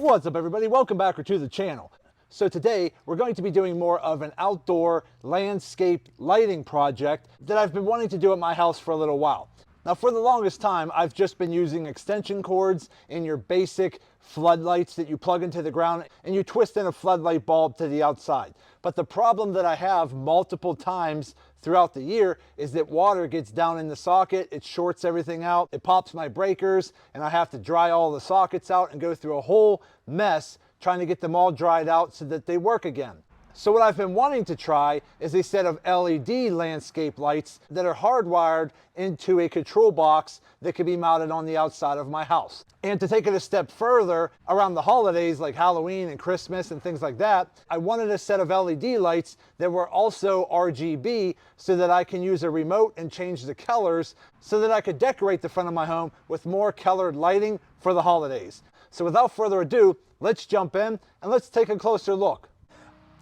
What's up, everybody? Welcome back to the channel. So today we're going to be doing more of an outdoor landscape lighting project that I've been wanting to do at my house for a little while. Now, for the longest time, I've just been using extension cords in your basic floodlights that you plug into the ground and you twist in a floodlight bulb to the outside. But the problem that I have multiple times throughout the year is that water gets down in the socket, it shorts everything out, it pops my breakers, and I have to dry all the sockets out and go through a whole mess trying to get them all dried out so that they work again. So what I've been wanting to try is a set of LED landscape lights that are hardwired into a control box that can be mounted on the outside of my house. And to take it a step further, around the holidays like Halloween and Christmas and things like that, I wanted a set of LED lights that were also RGB so that I can use a remote and change the colors so that I could decorate the front of my home with more colored lighting for the holidays. So without further ado, let's jump in and let's take a closer look.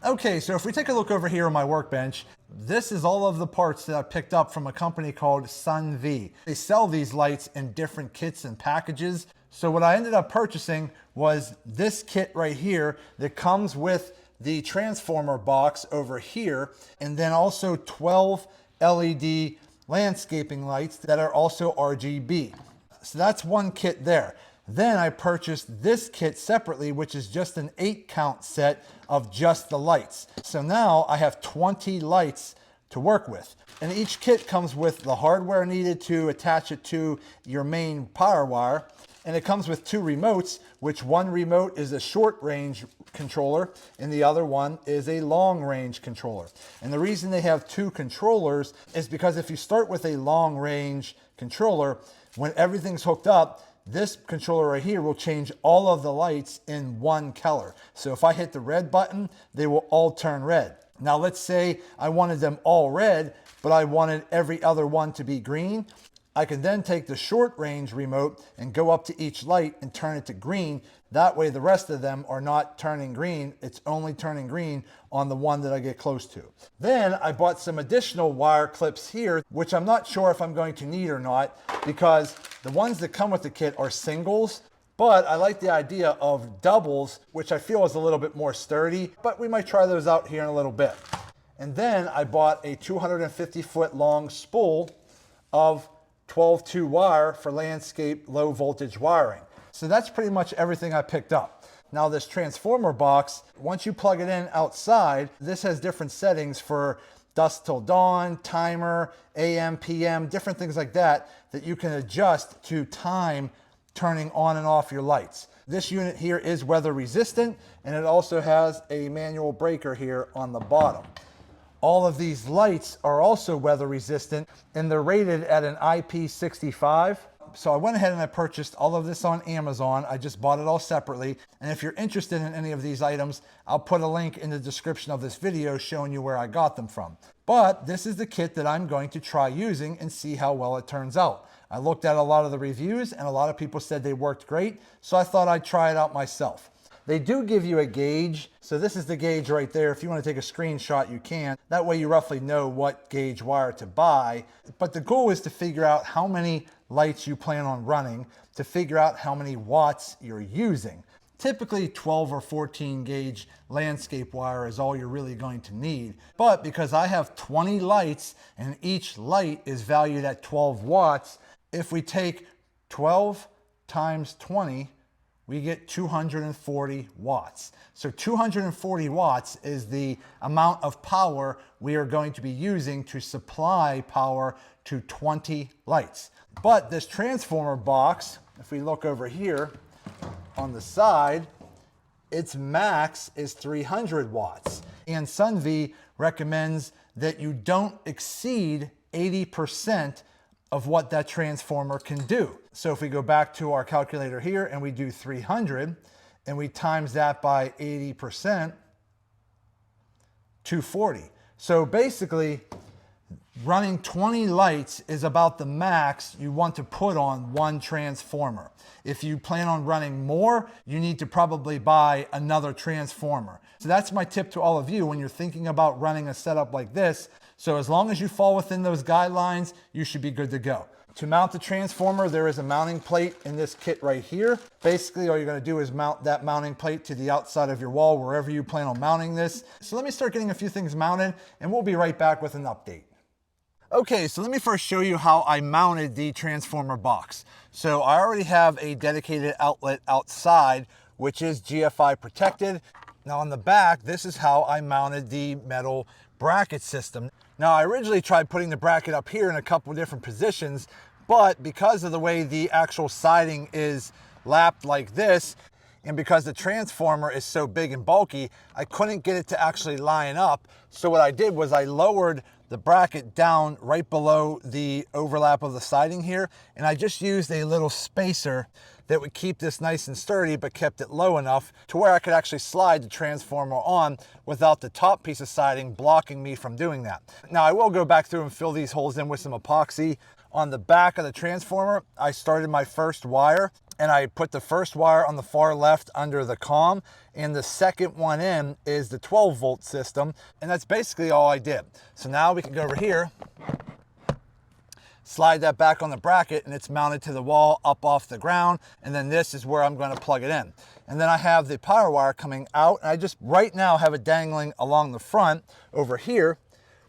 Okay, so if we take a look over here on my workbench, this is all of the parts that I picked up from a company called SUNVIE. They sell these lights in different kits and packages. So what I ended up purchasing was this kit right here that comes with the transformer box over here, and then also 12 LED landscaping lights that are also RGB. So that's one kit there. Then I purchased this kit separately, which is just an 8-count set of just the lights. So now I have 20 lights to work with. And each kit comes with the hardware needed to attach it to your main power wire. And it comes with 2 remotes, which one remote is a short range controller and the other one is a long range controller. And the reason they have 2 controllers is because if you start with a long range controller, when everything's hooked up, this controller right here will change all of the lights in one color. So if I hit the red button, they will all turn red. Now let's say I wanted them all red, but I wanted every other one to be green. I can then take the short range remote and go up to each light and turn it to green. That way the rest of them are not turning green. It's only turning green on the one that I get close to. Then I bought some additional wire clips here, which I'm not sure if I'm going to need or not, because the ones that come with the kit are singles, but I like the idea of doubles, which I feel is a little bit more sturdy, but we might try those out here in a little bit. And then I bought a 250-foot long spool of 12-2 wire for landscape low voltage wiring. So that's pretty much everything I picked up. Now this transformer box, once you plug it in outside, this has different settings for dusk till dawn, timer, AM, PM, different things like that that you can adjust to time turning on and off your lights. This unit here is weather resistant, and it also has a manual breaker here on the bottom. All of these lights are also weather resistant, and they're rated at an IP65. So I went ahead and I purchased all of this on Amazon. I just bought it all separately. And if you're interested in any of these items, I'll put a link in the description of this video showing you where I got them from. But this is the kit that I'm going to try using and see how well it turns out. I looked at a lot of the reviews and a lot of people said they worked great, so I thought I'd try it out myself. They do give you a gauge. So this is the gauge right there. If you want to take a screenshot, you can. That way you roughly know what gauge wire to buy. But the goal is to figure out how many lights you plan on running, to figure out how many watts you're using. Typically 12 or 14 gauge landscape wire is all you're really going to need. But because I have 20 lights and each light is valued at 12 watts, if we take 12 times 20, we get 240 watts. So 240 watts is the amount of power we are going to be using to supply power to 20 lights. But this transformer box, if we look over here on the side, its max is 300 watts. And SUNVIE recommends that you don't exceed 80% of what that transformer can do. So if we go back to our calculator here and we do 300 and we times that by 80%, 240. So basically running 20 lights is about the max you want to put on one transformer. If you plan on running more, you need to probably buy another transformer. So that's my tip to all of you when you're thinking about running a setup like this. So as long as you fall within those guidelines, you should be good to go. To mount the transformer, there is a mounting plate in this kit right here. Basically, all you're gonna do is mount that mounting plate to the outside of your wall, wherever you plan on mounting this. So let me start getting a few things mounted, and we'll be right back with an update. Okay, so let me first show you how I mounted the transformer box. So I already have a dedicated outlet outside, which is GFI protected. Now on the back, this is how I mounted the metal bracket system. Now I originally tried putting the bracket up here in a couple of different positions, but because of the way the actual siding is lapped like this, and because the transformer is so big and bulky, I couldn't get it to actually line up. So what I did was I lowered the bracket down right below the overlap of the siding here, and I just used a little spacer that would keep this nice and sturdy, but kept it low enough to where I could actually slide the transformer on without the top piece of siding blocking me from doing that. Now I will go back through and fill these holes in with some epoxy. On the back of the transformer, I started my first wire, and I put the first wire on the far left under the comm, and the second one in is the 12-volt system, and that's basically all I did. So now we can go over here, slide that back on the bracket, and it's mounted to the wall up off the ground, and then this is where I'm going to plug it in. And then I have the power wire coming out, and I just right now have it dangling along the front over here,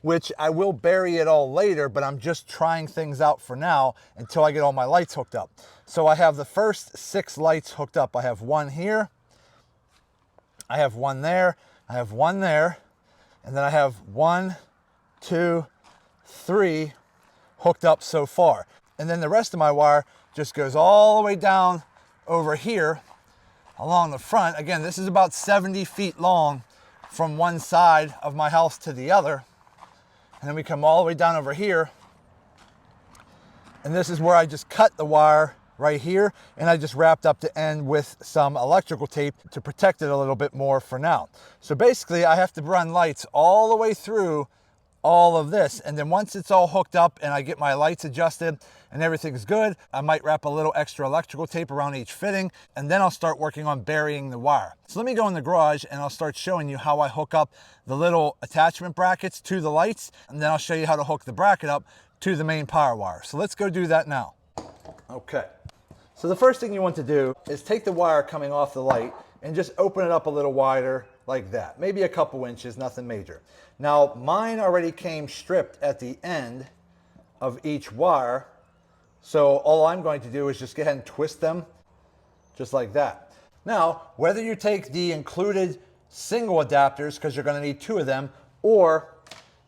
which I will bury it all later, but I'm just trying things out for now until I get all my lights hooked up. So I have the first 6 lights hooked up. I have one here, I have one there, I have one there, and then I have 1, 2, 3 hooked up so far. And then the rest of my wire just goes all the way down over here along the front. Again, this is about 70 feet long from one side of my house to the other. And then we come all the way down over here. And this is where I just cut the wire right here, and I just wrapped up the end with some electrical tape to protect it a little bit more for now. So basically I have to run lights all the way through all of this, and then once it's all hooked up and I get my lights adjusted and everything's good, I might wrap a little extra electrical tape around each fitting, and then I'll start working on burying the wire. So let me go in the garage and I'll start showing you how I hook up the little attachment brackets to the lights, and then I'll show you how to hook the bracket up to the main power wire. So let's go do that now. Okay, so the first thing you want to do is take the wire coming off the light and just open it up a little wider like that, maybe a couple inches, nothing major. Now mine already came stripped at the end of each wire, so all I'm going to do is just go ahead and twist them just like that. Now whether you take the included single adapters, because you're going to need 2 of them, or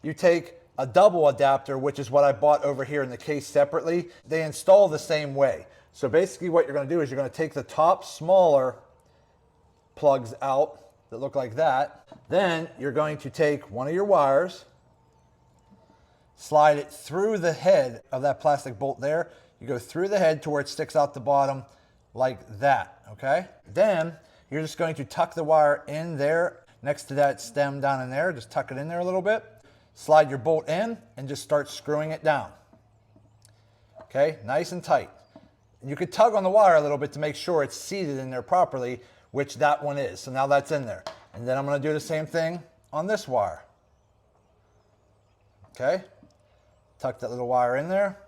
you take a double adapter, which is what I bought over here in the case separately, they install the same way. So basically what you're going to do is you're going to take the top smaller plugs out that look like that. Then you're going to take one of your wires, slide it through the head of that plastic bolt there. You go through the head to where it sticks out the bottom like that, okay? Then you're just going to tuck the wire in there next to that stem down in there. Just tuck it in there a little bit. Slide your bolt in and just start screwing it down. Okay, nice and tight. You could tug on the wire a little bit to make sure it's seated in there properly, which that one is. So now that's in there. And then I'm going to do the same thing on this wire. Okay, tuck that little wire in there,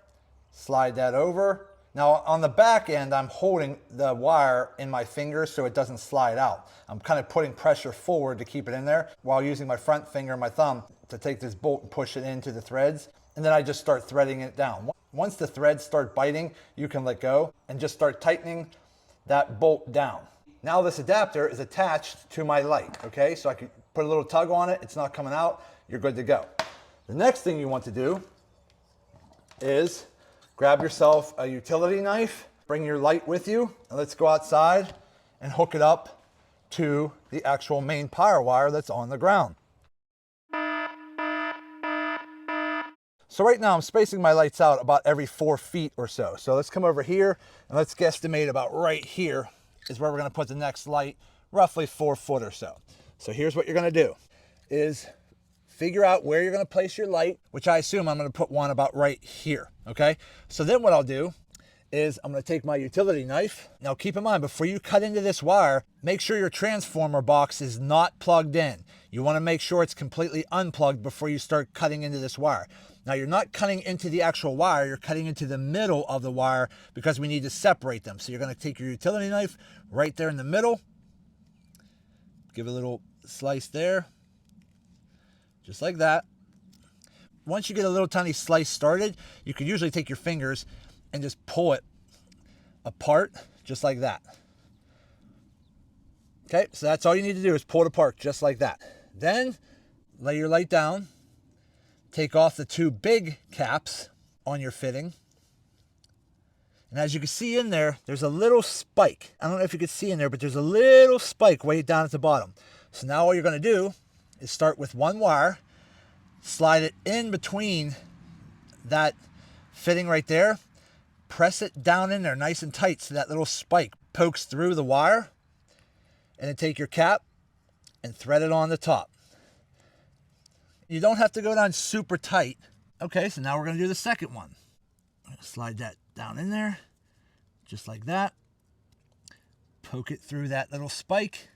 slide that over. Now on the back end, I'm holding the wire in my fingers so it doesn't slide out. I'm kind of putting pressure forward to keep it in there while using my front finger and my thumb to take this bolt and push it into the threads. And then I just start threading it down. Once the threads start biting, you can let go and just start tightening that bolt down. Now this adapter is attached to my light, okay? So I can put a little tug on it, it's not coming out, you're good to go. The next thing you want to do is grab yourself a utility knife, bring your light with you, and let's go outside and hook it up to the actual main power wire that's on the ground. So right now I'm spacing my lights out about every 4 feet or so. So let's come over here and let's guesstimate about right here is where we're going to put the next light, roughly 4 foot or so. So here's what you're going to do is figure out where you're going to place your light, which I assume I'm going to put one about right here. Okay. So then what I'll do is I'm going to take my utility knife. Now keep in mind, before you cut into this wire, make sure your transformer box is not plugged in. You want to make sure it's completely unplugged before you start cutting into this wire. Now you're not cutting into the actual wire, you're cutting into the middle of the wire because we need to separate them. So you're going to take your utility knife right there in the middle, give a little slice there, just like that. Once you get a little tiny slice started, you can usually take your fingers and just pull it apart, just like that. Okay, so that's all you need to do is pull it apart, just like that. Then lay your light down, take off the two big caps on your fitting. And as you can see in there, there's a little spike. I don't know if you can see in there, but there's a little spike way down at the bottom. So now all you're going to do is start with one wire, slide it in between that fitting right there, press it down in there nice and tight so that little spike pokes through the wire, and then take your cap and thread it on the top. You don't have to go down super tight. Okay, so now we're going to do the second one. Slide that down in there, just like that. Poke it through that little spike.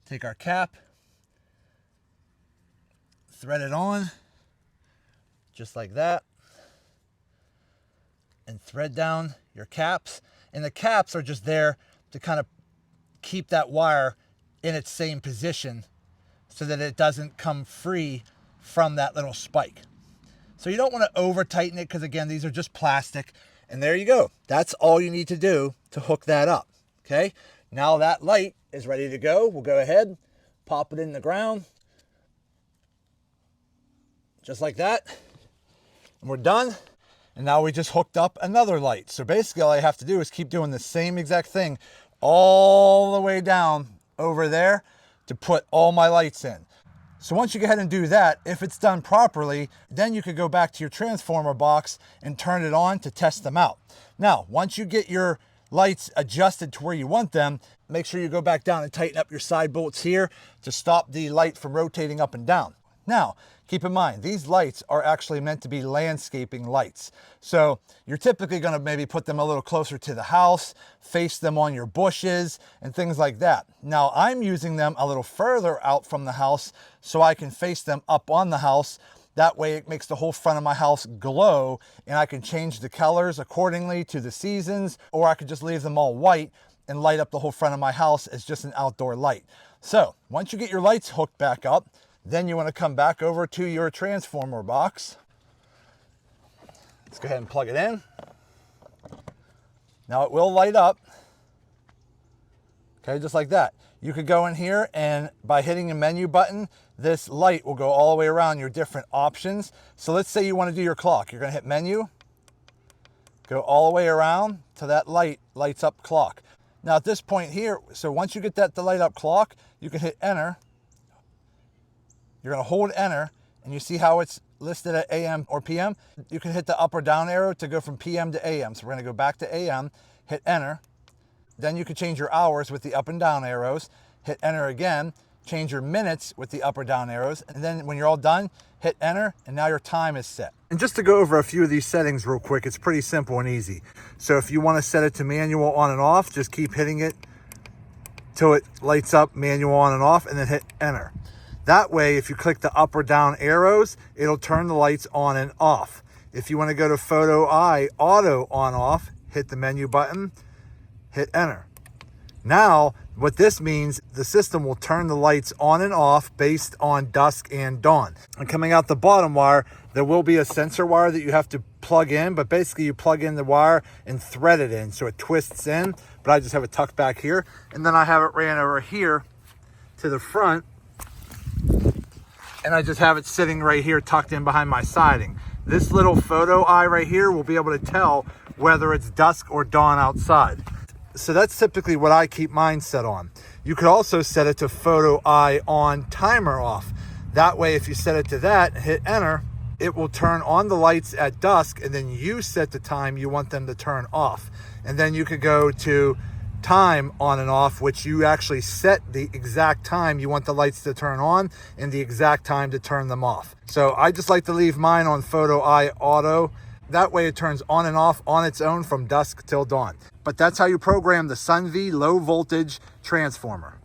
Take our cap, thread it on, just like that. And thread down your caps. And the caps are just there to kind of keep that wire in its same position so that it doesn't come free from that little spike. So you don't want to over tighten it because again, these are just plastic. And there you go. That's all you need to do to hook that up. Okay. Now that light is ready to go. We'll go ahead, pop it in the ground. Just like that. And we're done. And now we just hooked up another light. So basically all I have to do is keep doing the same exact thing all the way down over there to put all my lights in. So once you go ahead and do that, if it's done properly, then you could go back to your transformer box and turn it on to test them out. Now, once you get your lights adjusted to where you want them, make sure you go back down and tighten up your side bolts here to stop the light from rotating up and down. Now, keep in mind, these lights are actually meant to be landscaping lights. So you're typically going to maybe put them a little closer to the house, face them on your bushes and things like that. Now I'm using them a little further out from the house so I can face them up on the house. That way it makes the whole front of my house glow and I can change the colors accordingly to the seasons, or I could just leave them all white and light up the whole front of my house as just an outdoor light. So once you get your lights hooked back up, then you want to come back over to your transformer box. Let's go ahead and plug it in. Now it will light up. Okay, just like that. You could go in here and by hitting the menu button, this light will go all the way around your different options. So let's say you want to do your clock. You're going to hit menu, go all the way around till that light lights up clock. Now at this point here, so once you get that to light up clock, you can hit enter. You're going to hold enter and you see how it's listed at AM or PM. You can hit the up or down arrow to go from PM to AM. So we're going to go back to AM, hit enter. Then you can change your hours with the up and down arrows, hit enter again, change your minutes with the up or down arrows. And then when you're all done, hit enter and now your time is set. And just to go over a few of these settings real quick, it's pretty simple and easy. So if you want to set it to manual on and off, just keep hitting it till it lights up manual on and off and then hit enter. That way, if you click the up or down arrows, it'll turn the lights on and off. If you want to go to photo eye, auto on off, hit the menu button, hit enter. Now, what this means, the system will turn the lights on and off based on dusk and dawn. And coming out the bottom wire, there will be a sensor wire that you have to plug in, but basically you plug in the wire and thread it in so it twists in, but I just have it tucked back here. And then I have it ran over here to the front, and I just have it sitting right here tucked in behind my siding. This little photo eye right here will be able to tell whether it's dusk or dawn outside. So that's typically what I keep mine set on. You could also set it to photo eye on, timer off. That way, if you set it to that, hit enter, it will turn on the lights at dusk and then you set the time you want them to turn off. And then you could go to time on and off, which you actually set the exact time you want the lights to turn on and the exact time to turn them off. So I just like to leave mine on photo eye auto. That way it turns on and off on its own from dusk till dawn. But that's how you program the SUNVIE low voltage transformer.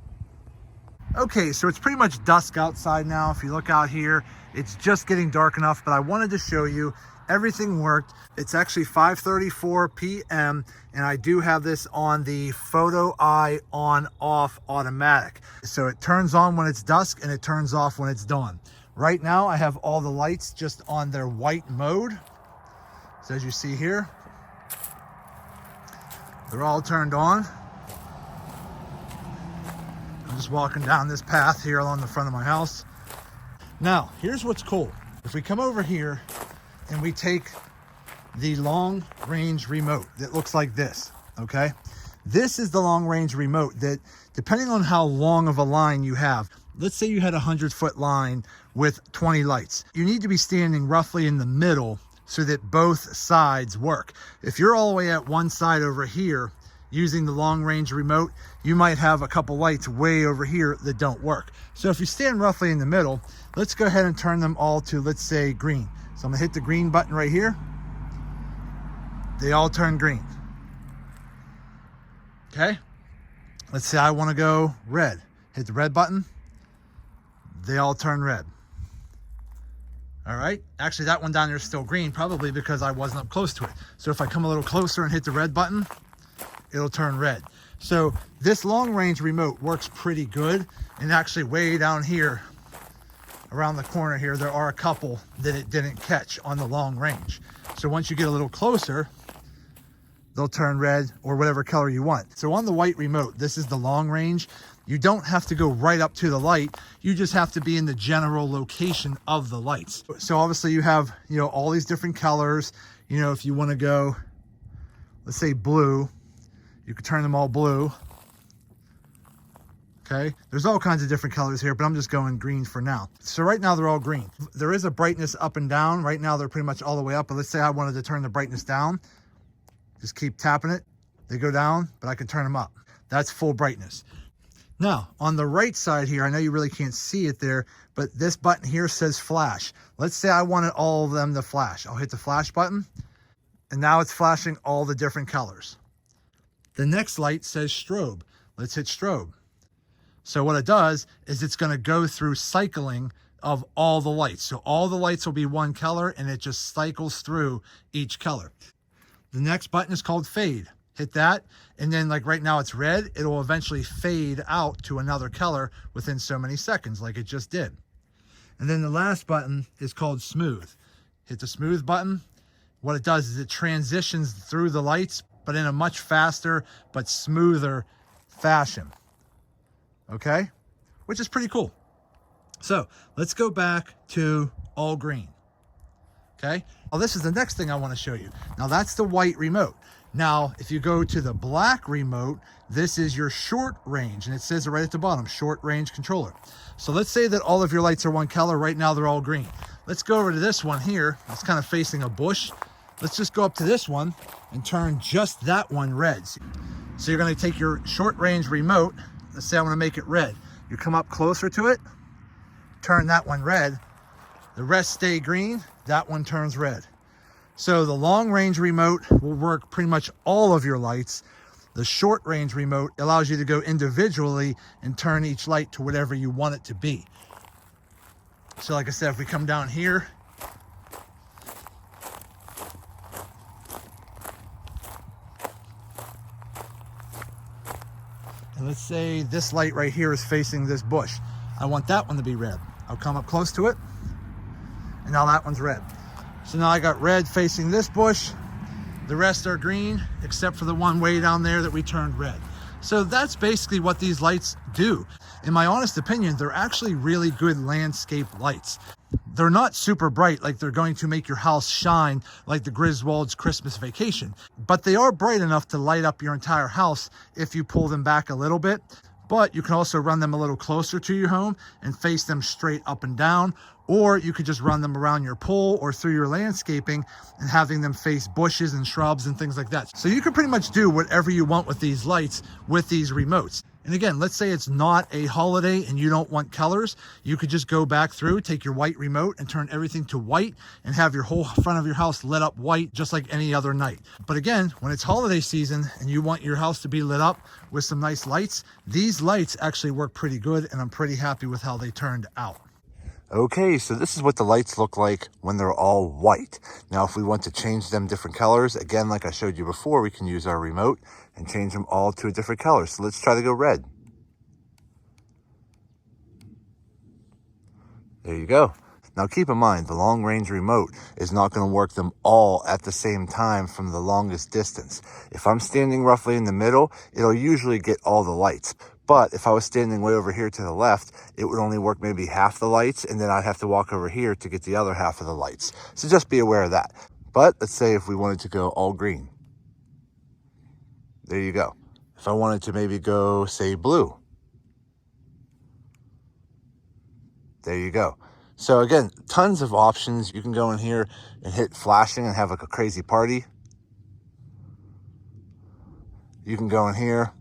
Okay, so it's pretty much dusk outside now. If you look out here, It's just getting dark enough, but I wanted to show you everything worked. It's actually 5:34 p.m. and I do have this on the photo eye on off automatic. So it turns on when it's dusk and it turns off when it's dawn. Right now I have all the lights just on their white mode. So as you see here, they're all turned on. I'm just walking down this path here along the front of my house. Now, here's what's cool. If we come over here and we take the long range remote that looks like this, okay? This is the long range remote that, depending on how long of a line you have, let's say you had a 100-foot line with 20 lights. You need to be standing roughly in the middle so that both sides work. If you're all the way at one side over here using the long range remote, you might have a couple lights way over here that don't work. So if you stand roughly in the middle, let's go ahead and turn them all to, let's say, green. So I'm gonna hit the green button right here. They all turn green. Okay, let's say I wanna go red. Hit the red button. They all turn red. All right, actually that one down there is still green, probably because I wasn't up close to it. So if I come a little closer and hit the red button, it'll turn red. So this long range remote works pretty good. And actually way down here, around the corner here, there are a couple that it didn't catch on the long range. So once you get a little closer, they'll turn red or whatever color you want. So on the white remote, this is the long range. You don't have to go right up to the light. You just have to be in the general location of the lights. So obviously you have, all these different colors. If you want to go, let's say blue, you could turn them all blue. Okay, there's all kinds of different colors here, but I'm just going green for now. So right now they're all green. There is a brightness up and down. Right now they're pretty much all the way up, but let's say I wanted to turn the brightness down. Just keep tapping it. They go down, but I can turn them up. That's full brightness. Now, on the right side here, I know you really can't see it there, but this button here says flash. Let's say I wanted all of them to flash. I'll hit the flash button, and now it's flashing all the different colors. The next light says strobe. Let's hit strobe. So what it does is it's going to go through cycling of all the lights. So all the lights will be one color, and it just cycles through each color. The next button is called fade. Hit that, and then like right now it's red. It will eventually fade out to another color within so many seconds, like it just did. And then the last button is called smooth. Hit the smooth button. What it does is it transitions through the lights, but in a much faster but smoother fashion. Okay, which is pretty cool. So let's go back to all green. Okay, well, this is the next thing I want to show you. Now that's the white remote. Now, if you go to the black remote, this is your short range, and it says it right at the bottom, short range controller. So let's say that all of your lights are one color. Right now, they're all green. Let's go over to this one here. It's kind of facing a bush. Let's just go up to this one and turn just that one red. So you're going to take your short range remote. Let's say I want to make it red. You come up closer to it, turn that one red. The rest stay green. That one turns red. So the long range remote will work pretty much all of your lights. The short range remote allows you to go individually and turn each light to whatever you want it to be. So like I said, if we come down here, and let's say this light right here is facing this bush. I want that one to be red. I'll come up close to it, and now that one's red. So now I got red facing this bush. The rest are green, except for the one way down there that we turned red. So that's basically what these lights do. In my honest opinion, they're actually really good landscape lights. They're not super bright like they're going to make your house shine like the Griswold's Christmas Vacation, but they are bright enough to light up your entire house if you pull them back a little bit. But you can also run them a little closer to your home and face them straight up and down, or you could just run them around your pool or through your landscaping and having them face bushes and shrubs and things like that. So you can pretty much do whatever you want with these lights with these remotes. And again, let's say it's not a holiday and you don't want colors. You could just go back through, take your white remote and turn everything to white and have your whole front of your house lit up white, just like any other night. But again, when it's holiday season and you want your house to be lit up with some nice lights, these lights actually work pretty good, and I'm pretty happy with how they turned out. Okay, so this is what the lights look like when they're all white. Now, if we want to change them different colors, again, like I showed you before, we can use our remote and change them all to a different color. So let's try to go red. There you go. Now keep in mind, the long range remote is not going to work them all at the same time from the longest distance. If I'm standing roughly in the middle, it'll usually get all the lights. But if I was standing way over here to the left, it would only work maybe half the lights, and then I'd have to walk over here to get the other half of the lights. So just be aware of that. But let's say if we wanted to go all green. There you go. If I wanted to maybe go, say, blue. There you go. So again, tons of options. You can go in here and hit flashing and have like a crazy party. You can go in here,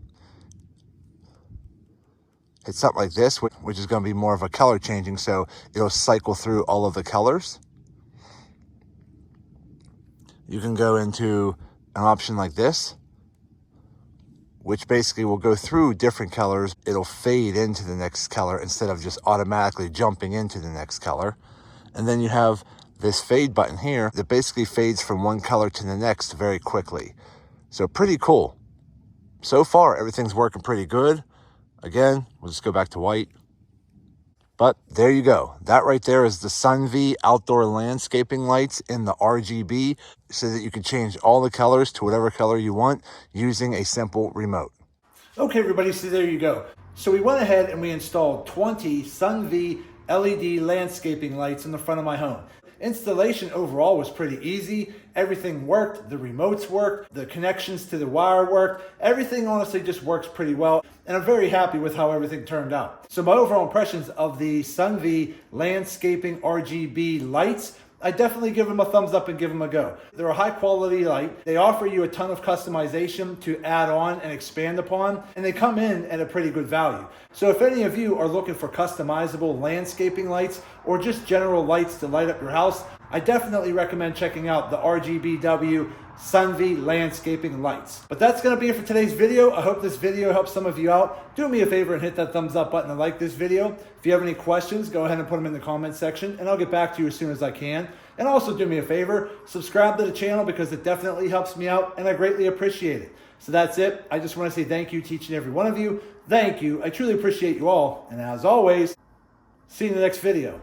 hit something like this, which is going to be more of a color changing, so it'll cycle through all of the colors. You can go into an option like this, which basically will go through different colors. It'll fade into the next color instead of just automatically jumping into the next color. And then you have this fade button here that basically fades from one color to the next very quickly. So pretty cool. So far, everything's working pretty good. Again, we'll just go back to white. But there you go. That right there is the SUNVIE outdoor landscaping lights in the RGB, so that you can change all the colors to whatever color you want using a simple remote. Okay, everybody, so there you go. So we went ahead and we installed 20 SUNVIE LED landscaping lights in the front of my home. Installation overall was pretty easy. Everything worked, the remotes worked, the connections to the wire worked. Everything honestly just works pretty well, and I'm very happy with how everything turned out. So my overall impressions of the SUNVIE landscaping RGB lights, I definitely give them a thumbs up and give them a go. They're a high quality light. They offer you a ton of customization to add on and expand upon, and they come in at a pretty good value. So if any of you are looking for customizable landscaping lights or just general lights to light up your house, I definitely recommend checking out the RGBW SUNVIE landscaping lights. But that's going to be it for today's video. I hope this video helps some of you out. Do me a favor and hit that thumbs up button and like this video. If you have any questions, go ahead and put them in the comment section and I'll get back to you as soon as I can. And also do me a favor, subscribe to the channel because it definitely helps me out and I greatly appreciate it. So that's it. I just want to say thank you to each and every one of you. Thank you. I truly appreciate you all. And as always, see you in the next video.